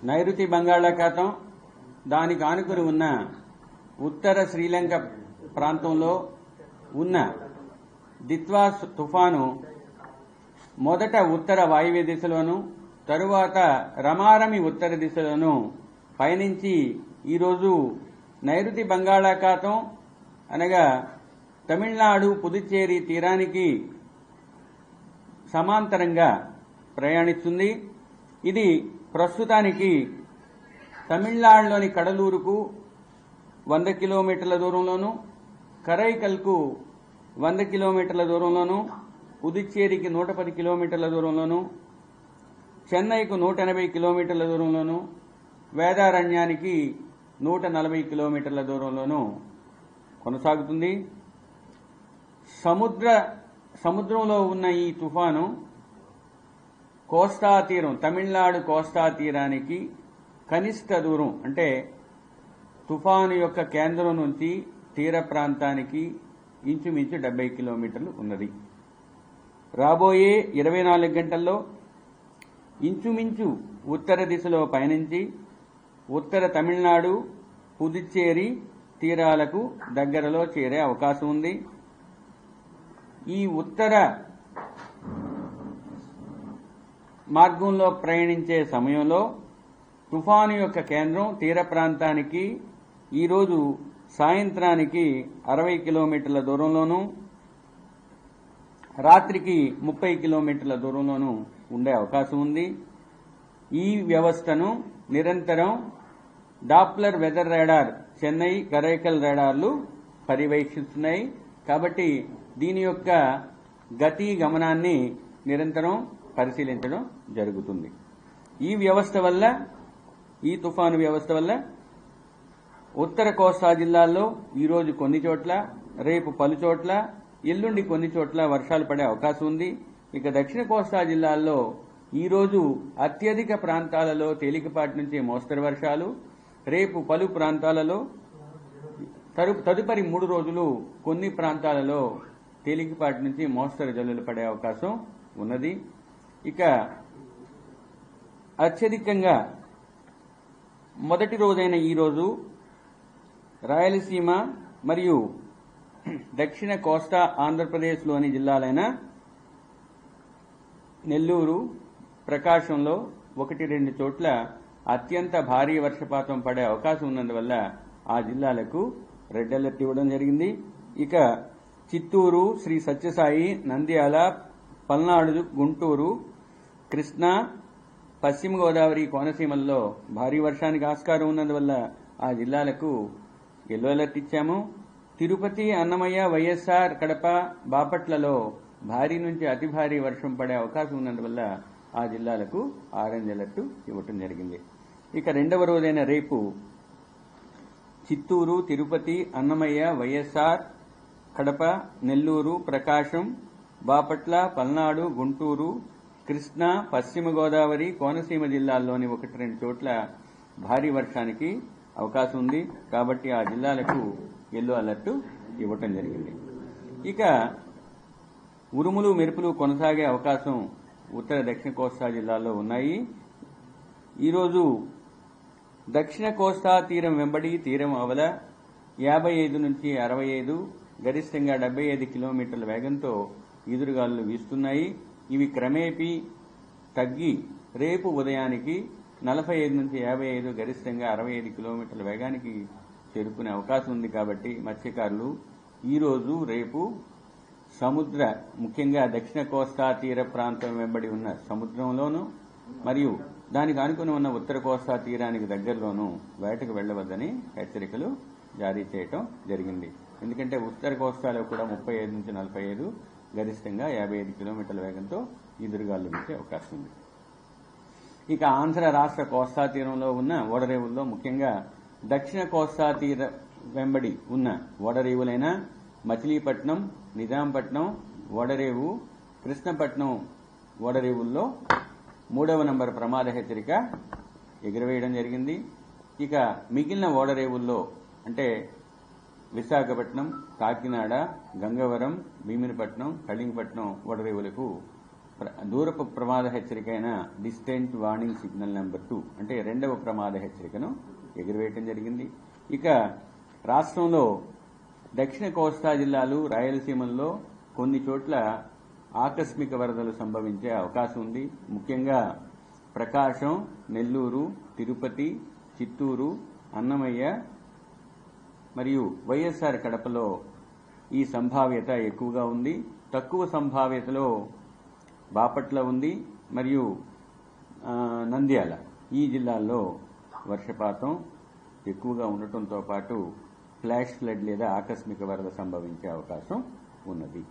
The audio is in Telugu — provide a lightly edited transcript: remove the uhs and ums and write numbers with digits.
నైరుతి బంగాళాఖాతం దానికి ఆనుకుని ఉన్న ఉత్తర శ్రీలంక ప్రాంతంలో ఉన్న దిత్వా తుఫాను మొదట ఉత్తర వాయువ్య దిశలోను తరువాత రమారమి ఉత్తర దిశలోను పయనించి ఈరోజు నైరుతి బంగాళాఖాతం అనగా తమిళనాడు పుదుచ్చేరి తీరానికి సమాంతరంగా ప్రయాణిస్తుంది. ఇది ప్రస్తుతానికి తమిళనాడులోని కడలూరుకు 100 కిలోమీటర్ల దూరంలోను, కరైకల్కు 100 కిలోమీటర్ల దూరంలోను, పుదుచ్చేరికి 110 కిలోమీటర్ల దూరంలోను, చెన్నైకు 180 కిలోమీటర్ల దూరంలోను, వేదారణ్యానికి 140 కిలోమీటర్ల దూరంలోను కొనసాగుతుంది. సముద్రంలో ఉన్న ఈ తుఫాను కోస్తా తీరం, తమిళనాడు కోస్తా తీరానికి కనిష్ట దూరం అంటే తుఫాను యొక్క కేంద్రం నుంచి తీర ప్రాంతానికి ఇంచుమించు 70 కిలోమీటర్లు ఉన్నది. రాబోయే 24 గంటల్లో ఇంచుమించు ఉత్తర దిశలో పయనించి ఉత్తర తమిళనాడు పుదుచ్చేరి తీరాలకు దగ్గరలో చేరే అవకాశం ఉంది. ఈ ఉత్తర మార్గంలో ప్రయాణించే సమయంలో తుఫాను యొక్క కేంద్రం తీర ప్రాంతానికి ఈరోజు సాయంత్రానికి 60 కిలోమీటర్ల దూరంలోనూ రాత్రికి 30 కిలోమీటర్ల దూరంలోనూ ఉండే అవకాశం ఉంది. ఈ వ్యవస్థను నిరంతరం Doppler weather radar Chennai Karaikal రాడార్లు పర్యవేక్షిస్తున్నాయి. కాబట్టి దీని యొక్క గతి గమనాన్ని నిరంతరం పరిశీలించడం జరుగుతుంది. ఈ తుఫాను వ్యవస్థ వల్ల ఉత్తర కోస్తా జిల్లాల్లో ఈరోజు కొన్ని చోట్ల, రేపు పలు చోట్ల, ఎల్లుండి కొన్ని చోట్ల వర్షాలు పడే అవకాశం ఉంది. ఇక దక్షిణ కోస్తా జిల్లాల్లో ఈరోజు అత్యధిక ప్రాంతాలలో తేలికపాటి నుంచి మోస్తరు వర్షాలు, రేపు పలు ప్రాంతాలలో, తదుపరి 3 రోజులు కొన్ని ప్రాంతాలలో తేలికపాటి నుంచి మోస్తరు జల్లులు పడే అవకాశం ఉన్నది. ఇక అత్యధికంగా మొదటి రోజైన ఈరోజు రాయలసీమ మరియు దక్షిణ కోస్తా ఆంధ్రప్రదేశ్లోని జిల్లాలైన నెల్లూరు, ప్రకాశంలో 1-2 చోట్ల అత్యంత భారీ వర్షపాతం పడే అవకాశం ఉన్నందువల్ల ఆ జిల్లాలకు రెడ్ అలర్ట్ ఇవ్వడం జరిగింది. ఇక చిత్తూరు, శ్రీ సత్యసాయి, నంద్యాల, పల్నాడు, గుంటూరు, కృష్ణా, పశ్చిమ గోదావరి, కోనసీమల్లో భారీ వర్షానికి ఆస్కారం ఉన్నందువల్ల ఆ జిల్లాలకు ఎల్లో అలర్ట్ ఇచ్చాము. తిరుపతి, అన్నమయ్య, వైఎస్ఆర్, కడప, బాపట్లలో భారీ నుంచి అతి భారీ వర్షం పడే అవకాశం ఉన్నందువల్ల ఆ జిల్లాలకు ఆరెంజ్ అలర్ట్ ఇవ్వటం జరిగింది. ఇక రెండవ రోజైన రేపు చిత్తూరు, తిరుపతి, అన్నమయ్య, వైఎస్ఆర్, కడప, నెల్లూరు, ప్రకాశం, బాపట్ల, పల్నాడు, గుంటూరు, కృష్ణా, పశ్చిమ గోదావరి, కోనసీమ జిల్లాల్లోని 1-2 చోట్ల భారీ వర్షానికి అవకాశం ఉంది. కాబట్టి ఆ జిల్లాలకు ఎల్లో అలర్ట్ ఇవ్వటం జరిగింది. ఇక ఉరుములు మెరుపులు కొనసాగే అవకాశం ఉత్తర దక్షిణ కోస్తా జిల్లాల్లో ఉన్నాయి. ఈరోజు దక్షిణ కోస్తా తీరం వెంబడి తీరం అవల 55 నుంచి 65, గరిష్టంగా 75 కిలోమీటర్ల వేగంతో ఈదురుగాలులు వీస్తున్నాయి. ఇవి క్రమేపీ తగ్గి రేపు ఉదయానికి 45 నుంచి 55, గరిష్టంగా 65 కిలోమీటర్ల వేగానికి చేరుకునే అవకాశం ఉంది. కాబట్టి మత్స్యకారులు ఈరోజు రేపు ముఖ్యంగా దక్షిణ కోస్తా తీర ప్రాంతం వెంబడి ఉన్న సముద్రంలోనూ మరియు దానికి ఆనుకుని ఉన్న ఉత్తర కోస్తా తీరానికి దగ్గరలోనూ వేటకు వెళ్లవద్దని హెచ్చరికలు జారీ చేయటం జరిగింది. ఎందుకంటే ఉత్తర కోస్తాలో కూడా 35 నుంచి 45, గరిష్టంగా 55 కిలోమీటర్ల వేగంతో ఈదురుగాలు వీచే అవకాశం ఉంది. ఇక ఆంధ్ర రాష్ట్ర కోస్తా తీరంలో ఉన్న ఓడరేవుల్లో ముఖ్యంగా దక్షిణ కోస్తా తీర వెంబడి ఉన్న ఓడరేవులైన మచిలీపట్నం, నిజాంపట్నం ఓడరేవు, కృష్ణపట్నం ఓడరేవుల్లో 3వ నంబర్ ప్రమాద హెచ్చరిక ఎగురవేయడం జరిగింది. ఇక మిగిలిన ఓడరేవుల్లో అంటే విశాఖపట్నం, కాకినాడ, గంగవరం, భీమినిపట్నం, కళింగపట్నం ఓడరేవులకు దూరపు ప్రమాద హెచ్చరికైన డిస్టెంట్ వార్నింగ్ సిగ్నల్ నెంబర్ 2 అంటే రెండవ ప్రమాద హెచ్చరికను ఎగురవేయటం జరిగింది. ఇక రాష్ట్రంలో దక్షిణ కోస్తా జిల్లాలు, రాయలసీమల్లో కొన్ని చోట్ల ఆకస్మిక వరదలు సంభవించే అవకాశం ఉంది. ముఖ్యంగా ప్రకాశం, నెల్లూరు, తిరుపతి, చిత్తూరు, అన్నమయ్య మరియు వైఎస్ఆర్ కడపలో ఈ సంభావ్యత ఎక్కువగా ఉంది. తక్కువ సంభావ్యతలో బాపట్ల ఉంది మరియు నంద్యాల ఈ జిల్లాల్లో వర్షపాతం ఎక్కువగా ఉండటంతో పాటు ఫ్లాష్ ఫ్లడ్ లేదా ఆకస్మిక వరద సంభవించే అవకాశం ఉన్నది.